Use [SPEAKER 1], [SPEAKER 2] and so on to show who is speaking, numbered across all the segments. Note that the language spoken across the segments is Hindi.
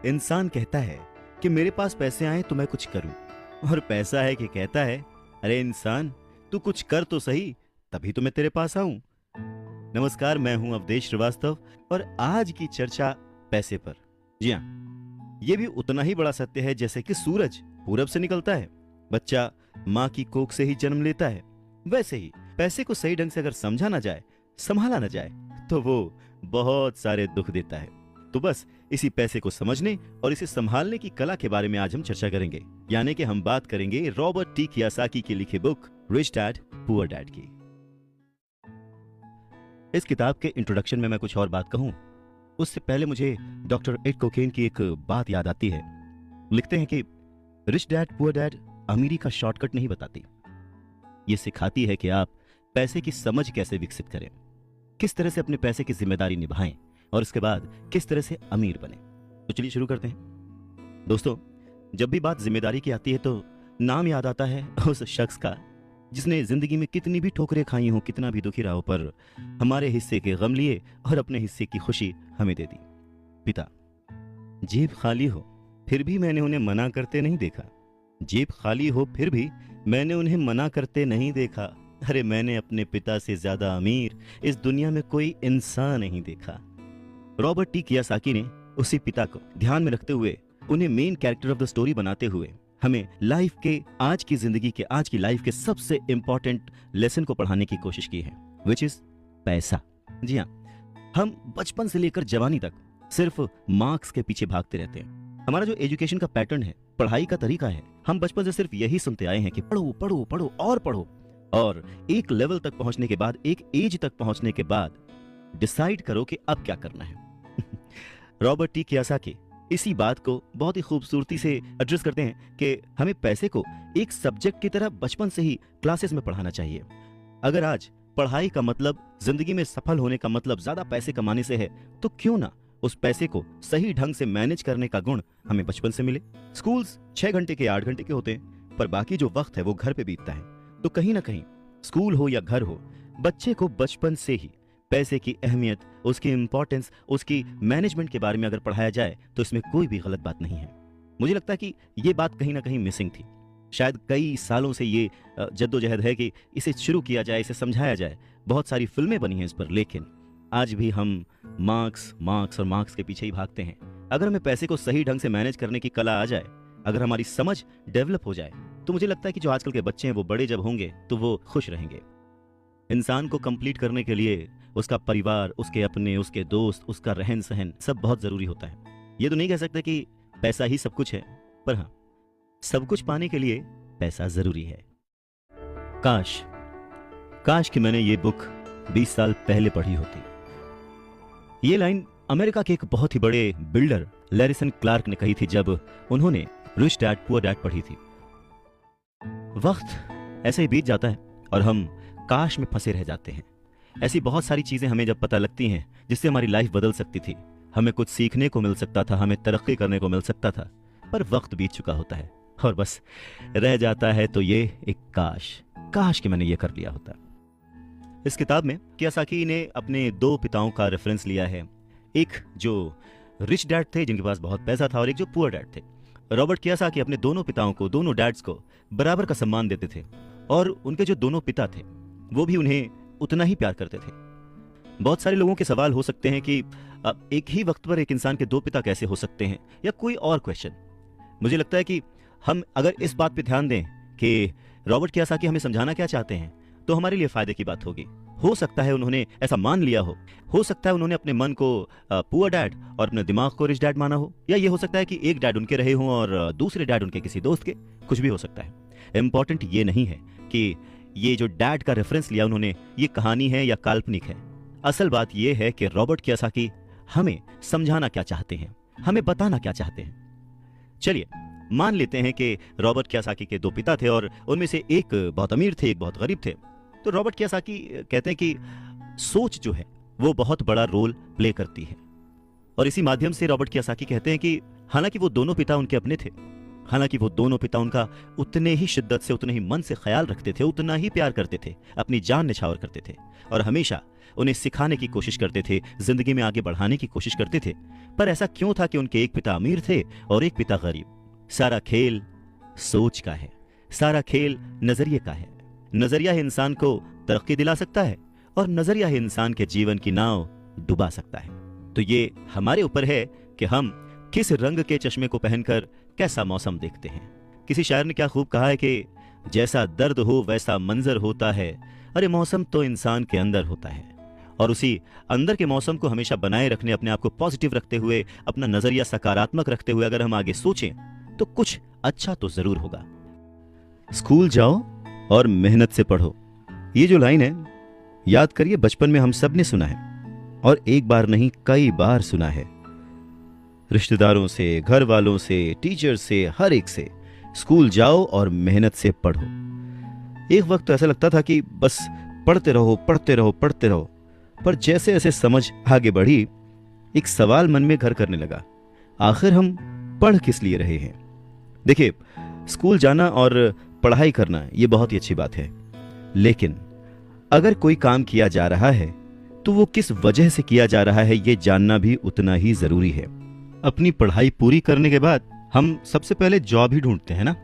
[SPEAKER 1] इंसान कहता है कि मेरे पास पैसे आए तो मैं कुछ करूं, और पैसा है कि कहता है अरे इंसान, तू कुछ कर तो सही, तभी तो मैं तेरे पास आऊं। नमस्कार, मैं हूं अवधेश श्रीवास्तव और आज की चर्चा पैसे पर। जी हाँ, ये भी उतना ही बड़ा सत्य है जैसे कि सूरज पूरब से निकलता है, बच्चा माँ की कोख से ही जन्म लेता है, वैसे ही पैसे को सही ढंग से अगर समझा ना जाए, संभाला ना जाए, तो वो बहुत सारे दुख देता है। तो बस इसी पैसे को समझने और इसे संभालने की कला के बारे में आज हम चर्चा करेंगे, यानी कि हम बात करेंगे रॉबर्ट टी कियोसाकी की लिखी book rich dad poor dad की। इस किताब के इंट्रोडक्शन में मैं कुछ और बात कहूं, उससे पहले मुझे डॉक्टर एड कोकेन की एक बात याद आती है। लिखते हैं कि रिच डैड पुअर डैड अमीरी का शॉर्टकट नहीं बताती, ये सिखाती है कि आप पैसे की समझ कैसे विकसित करें, किस तरह से अपने पैसे की जिम्मेदारी निभाएं और उसके बाद किस तरह से अमीर बने। तो चलिए शुरू करते हैं। दोस्तों, जब भी बात जिम्मेदारी की आती है तो नाम याद आता है उस शख्स का जिसने जिंदगी में कितनी भी ठोकरें खाई हो, कितना भी दुखी रहा हो, पर हमारे हिस्से के गम लिए और अपने हिस्से की खुशी हमें दे दी। पिता। जेब खाली हो फिर भी मैंने उन्हें मना करते नहीं देखा। जेब खाली हो फिर भी मैंने उन्हें मना करते नहीं देखा। अरे मैंने अपने पिता से ज्यादा अमीर इस दुनिया में कोई इंसान नहीं देखा। रॉबर्ट टी कियोसाकी ने उसी पिता को ध्यान में रखते हुए, उन्हें main character of the story बनाते हुए हमें लाइफ के, आज की जिंदगी के, आज की लाइफ के सबसे इंपॉर्टेंट लेसन को पढ़ाने की कोशिश की है, विच इज पैसा। जी हाँ, हम बचपन से लेकर जवानी तक सिर्फ मार्क्स के पीछे भागते रहते हैं। हमारा जो एजुकेशन का पैटर्न है, पढ़ाई का तरीका है, हम बचपन से सिर्फ यही सुनते आए हैं कि पढ़ो पढ़ो पढ़ो और पढ़ो, और एक लेवल तक पहुंचने के बाद, एक एज तक पहुंचने के बाद डिसाइड करो कि अब क्या करना है। रॉबर्ट टी कियोसाकी इसी बात को बहुत ही खूबसूरती से एड्रेस करते हैं कि हमें पैसे को एक सब्जेक्ट की तरह बचपन से ही क्लासेस में पढ़ाना चाहिए। अगर आज पढ़ाई का मतलब, जिंदगी में सफल होने का मतलब ज्यादा पैसे कमाने से है, तो क्यों ना उस पैसे को सही ढंग से मैनेज करने का गुण हमें बचपन से मिले। स्कूल्स 6 घंटे के 8 घंटे के होते हैं, पर बाकी जो वक्त है वो घर पे बीतता है। तो कहीं ना कहीं स्कूल हो या घर हो, बच्चे को बचपन से ही पैसे की अहमियत, उसकी इंपॉर्टेंस, उसकी मैनेजमेंट के बारे में अगर पढ़ाया जाए तो इसमें कोई भी गलत बात नहीं है। मुझे लगता है कि ये बात कहीं ना कहीं मिसिंग थी। शायद कई सालों से ये जद्दोजहद है कि इसे शुरू किया जाए, इसे समझाया जाए। बहुत सारी फिल्में बनी हैं इस पर, लेकिन आज भी हम मार्क्स मार्क्स और मार्क्स के पीछे ही भागते हैं। अगर हमें पैसे को सही ढंग से मैनेज करने की कला आ जाए, अगर हमारी समझ डेवलप हो जाए, तो मुझे लगता है कि जो आजकल के बच्चे हैं वो बड़े जब होंगे तो वो खुश रहेंगे। इंसान को कंप्लीट करने के लिए उसका परिवार, उसके अपने, उसके दोस्त, उसका रहन सहन सब बहुत जरूरी होता है। ये तो नहीं कह सकते कि पैसा ही सब कुछ है, पर हाँ, सब कुछ पाने के लिए पैसा जरूरी है। काश काश कि मैंने ये बुक 20 साल पहले पढ़ी होती। ये लाइन अमेरिका के एक बहुत ही बड़े बिल्डर लैरिसन क्लार्क ने कही थी जब उन्होंने रिच डैड पुअर डैड पढ़ी थी। वक्त ऐसे ही बीत जाता है और हम काश में फंसे रह जाते हैं। ऐसी बहुत सारी चीजें हमें जब पता लगती हैं जिससे हमारी लाइफ बदल सकती थी, हमें कुछ सीखने को मिल सकता था, हमें तरक्की करने को मिल सकता था, पर वक्त बीत चुका होता है और बस रह जाता है तो ये एक काश कि मैंने ये कर लिया होता। इस किताब में कियोसाकी ने अपने 2 पिताओं का रेफरेंस लिया है, एक जो रिच डैड थे जिनके पास बहुत पैसा था और एक जो पुअर डैड थे। रॉबर्ट कियोसाकी अपने दोनों पिताओं को, दोनों डैड्स को बराबर का सम्मान देते थे और उनके जो दोनों पिता थे वो भी उन्हें उतना ही प्यार करते थे। बहुत सारे लोगों के सवाल हो सकते हैं कि एक ही वक्त पर एक इंसान के 2 पिता कैसे हो सकते हैं, या कोई और क्वेश्चन। मुझे लगता है कि हम अगर इस बात पे ध्यान दें कि रॉबर्ट कियोसाकी हमें समझाना क्या चाहते हैं, तो हमारे लिए फायदे की बात होगी। हो सकता है उन्होंने ऐसा मान लिया हो सकता है उन्होंने अपने मन को पुअर डैड और अपने दिमाग को रिच डैड माना हो, या ये हो सकता है कि एक डैड उनके रहे हों और दूसरे डैड उनके किसी दोस्त के, कुछ भी हो सकता है। इंपॉर्टेंट ये नहीं है कि ये जो डैड का रेफरेंस लिया उन्होंने, ये कहानी है या काल्पनिक है। असल बात ये है कि रॉबर्ट कियोसाकी हमें समझाना क्या चाहते हैं, हमें बताना क्या चाहते हैं। चलिए मान लेते हैं कि रॉबर्ट कियोसाकी के 2 पिता थे और उनमें से एक बहुत अमीर थे, एक बहुत गरीब थे। तो रॉबर्ट कियोसाकी कहते हैं कि सोच जो है वो बहुत बड़ा रोल प्ले करती है, और इसी माध्यम से रॉबर्ट कियोसाकी कहते हैं कि हालांकि वो दोनों पिता उनके अपने थे, हालांकि वो दोनों पिता उनका उतने ही शिद्दत से, उतने ही मन से ख्याल रखते थे, उतना ही प्यार करते थे, अपनी जान निछावर करते थे और हमेशा उन्हें सिखाने की कोशिश करते थे, जिंदगी में आगे बढ़ाने की कोशिश करते थे। पर ऐसा क्यों था कि उनके एक पिता अमीर थे और एक पिता गरीब? सारा खेल सोच का है, सारा खेल नजरिए का है। नजरिया ही इंसान को तरक्की दिला सकता है और नजरिया ही इंसान के जीवन की नाव डुबा सकता है। तो ये हमारे ऊपर है कि हम किस रंग के चश्मे को पहनकर कैसा मौसम देखते हैं। किसी शायर ने क्या खूब कहा है कि जैसा दर्द हो वैसा मंजर होता है। अरे मौसम तो इंसान के अंदर होता है, और उसी अंदर के मौसम को हमेशा बनाए रखने, अपने आप को पॉजिटिव रखते हुए, अपना नजरिया सकारात्मक रखते हुए अगर हम आगे सोचें तो कुछ अच्छा तो जरूर होगा। स्कूल जाओ और मेहनत से पढ़ो, ये जो लाइन है याद करिए, बचपन में हम सब ने सुना है और एक बार नहीं कई बार सुना है। रिश्तेदारों से, घर वालों से, टीचर से, हर एक से, स्कूल जाओ और मेहनत से पढ़ो। एक वक्त तो ऐसा लगता था कि बस पढ़ते रहो पढ़ते रहो पढ़ते रहो, पर जैसे जैसे समझ आगे बढ़ी एक सवाल मन में घर करने लगा, आखिर हम पढ़ किस लिए रहे हैं? देखिए, स्कूल जाना और पढ़ाई करना ये बहुत ही अच्छी बात है, लेकिन अगर कोई काम किया जा रहा है तो वो किस वजह से किया जा रहा है ये जानना भी उतना ही जरूरी है। अपनी पढ़ाई पूरी करने के बाद हम सबसे पहले जॉब ही ढूंढते हैं ना,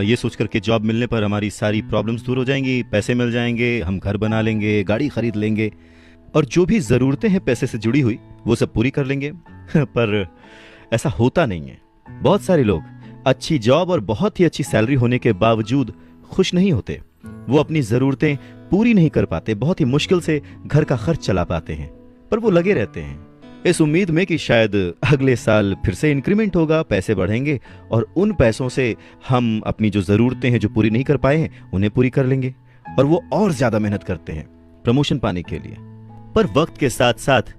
[SPEAKER 1] ये सोचकर के जॉब मिलने पर हमारी सारी प्रॉब्लम्स दूर हो जाएंगी, पैसे मिल जाएंगे, हम घर बना लेंगे, गाड़ी खरीद लेंगे और जो भी जरूरतें हैं पैसे से जुड़ी हुई वो सब पूरी कर लेंगे। पर ऐसा होता नहीं है। बहुत सारे लोग अच्छी जॉब और बहुत ही अच्छी सैलरी होने के बावजूद खुश नहीं होते। वो अपनी जरूरतें पूरी नहीं कर पाते, बहुत ही मुश्किल से घर का खर्च चला पाते हैं, पर वो लगे रहते हैं इस उम्मीद में कि शायद अगले साल फिर से इंक्रीमेंट होगा, पैसे बढ़ेंगे और उन पैसों से हम अपनी जो जरूरतें हैं जो पूरी नहीं कर पाए हैं उन्हें पूरी कर लेंगे। और वो और ज्यादा मेहनत करते हैं प्रमोशन पाने के लिए। पर वक्त के साथ साथ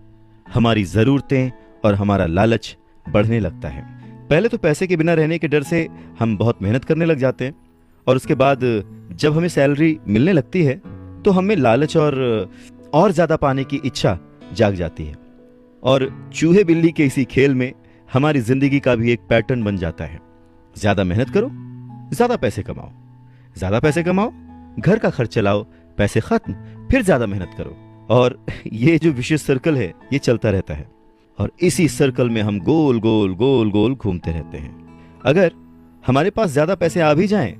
[SPEAKER 1] हमारी जरूरतें और हमारा लालच बढ़ने लगता है। पहले तो पैसे के बिना रहने के डर से हम बहुत मेहनत करने लग जाते हैं, और उसके बाद जब हमें सैलरी मिलने लगती है तो हमें लालच और ज्यादा पाने की इच्छा जाग जाती है, और चूहे बिल्ली के इसी खेल में हमारी जिंदगी का भी एक पैटर्न बन जाता है। ज्यादा मेहनत करो, ज्यादा पैसे कमाओ, ज्यादा पैसे कमाओ, घर का खर्च चलाओ, पैसे खत्म, फिर ज्यादा मेहनत करो, और ये जो विशेष सर्कल है ये चलता रहता है, और इसी सर्कल में हम गोल गोल गोल गोल घूमते रहते हैं। अगर हमारे पास ज्यादा पैसे आ भी जाएं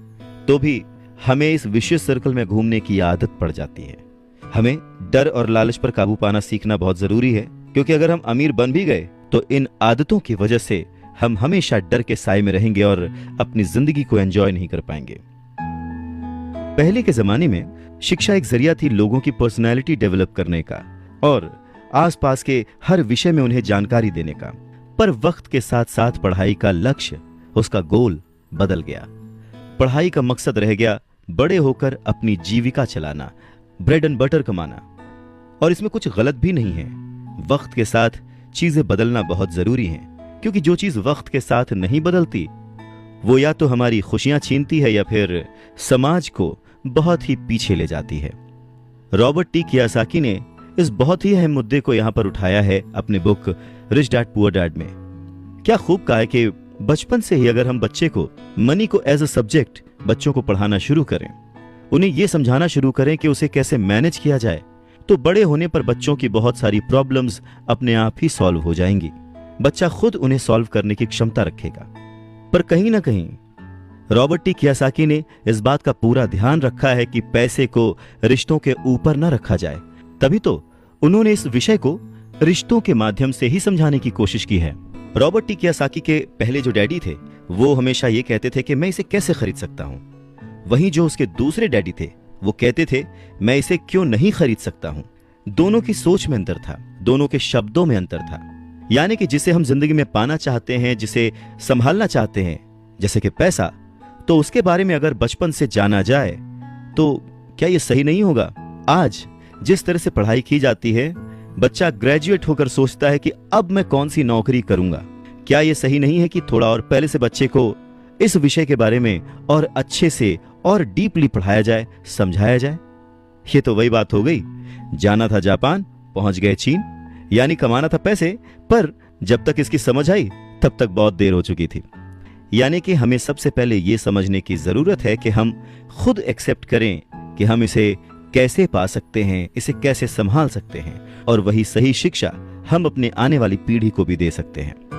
[SPEAKER 1] तो भी हमें इस विशेष सर्कल में घूमने की आदत पड़ जाती है। हमें डर और लालच पर काबू पाना सीखना बहुत जरूरी है, क्योंकि अगर हम अमीर बन भी गए तो इन आदतों की वजह से हम हमेशा डर के साए में रहेंगे और अपनी जिंदगी को एंजॉय नहीं कर पाएंगे। पहले के जमाने में शिक्षा एक जरिया थी लोगों की पर्सनैलिटी डेवलप करने का और आसपास के हर विषय में उन्हें जानकारी देने का। पर वक्त के साथ साथ पढ़ाई का लक्ष्य, उसका गोल बदल गया। पढ़ाई का मकसद रह गया बड़े होकर अपनी जीविका चलाना, ब्रेड एंड बटर कमाना, और इसमें कुछ गलत भी नहीं है। वक्त के साथ चीजें बदलना बहुत जरूरी है, क्योंकि जो चीज वक्त के साथ नहीं बदलती वो या तो हमारी खुशियां छीनती है या फिर समाज को बहुत ही पीछे ले जाती है। रॉबर्ट टी कियोसाकी ने इस बहुत ही अहम मुद्दे को यहां पर उठाया है अपने book rich dad poor dad में। क्या खूब कहा है कि बचपन से ही अगर हम बच्चे को मनी को एज अ सब्जेक्ट बच्चों को पढ़ाना शुरू करें, उन्हें यह समझाना शुरू करें कि उसे कैसे मैनेज किया जाए, तो बड़े होने पर बच्चों की बहुत सारी प्रॉब्लम्स अपने आप ही सॉल्व हो जाएंगी। बच्चा खुद उन्हें सॉल्व करने की क्षमता रखेगा। पर कहीं ना कहीं रॉबर्ट टी कियोसाकी ने इस बात का पूरा ध्यान रखा है कि पैसे को रिश्तों के ऊपर न रखा जाए। तभी तो उन्होंने इस विषय को रिश्तों के माध्यम से ही समझाने की कोशिश की है। रॉबर्ट टी कियोसाकी के पहले जो डैडी थे वो हमेशा ये कहते थे कि मैं इसे कैसे खरीद सकता हूं, वहीं जो उसके दूसरे डैडी थे वो कहते थे मैं इसे क्यों नहीं खरीद सकता हूं। दोनों की सोच में अंतर था, दोनों के शब्दों में अंतर था। यानी कि जिसे हम जिंदगी में पाना चाहते हैं, जिसे संभालना चाहते हैं, जैसे कि पैसा, तो उसके बारे में अगर बचपन से जाना जाए तो क्या यह सही नहीं होगा? आज जिस तरह से पढ़ाई की जाती है, बच्चा ग्रेजुएट होकर सोचता है कि अब मैं कौन सी नौकरी करूंगा। क्या यह सही नहीं है कि थोड़ा और पहले से बच्चे को इस विषय के बारे में और अच्छे से और डीपली पढ़ाया जाए, समझाया जाए? ये तो वही बात हो गई, जाना था जापान, पहुंच गए चीन। यानी कमाना था पैसे, पर जब तक इसकी समझ आई तब तक बहुत देर हो चुकी थी। यानी कि हमें सबसे पहले यह समझने की जरूरत है कि हम खुद एक्सेप्ट करें कि हम इसे कैसे पा सकते हैं, इसे कैसे संभाल सकते हैं, और वही सही शिक्षा हम अपने आने वाली पीढ़ी को भी दे सकते हैं।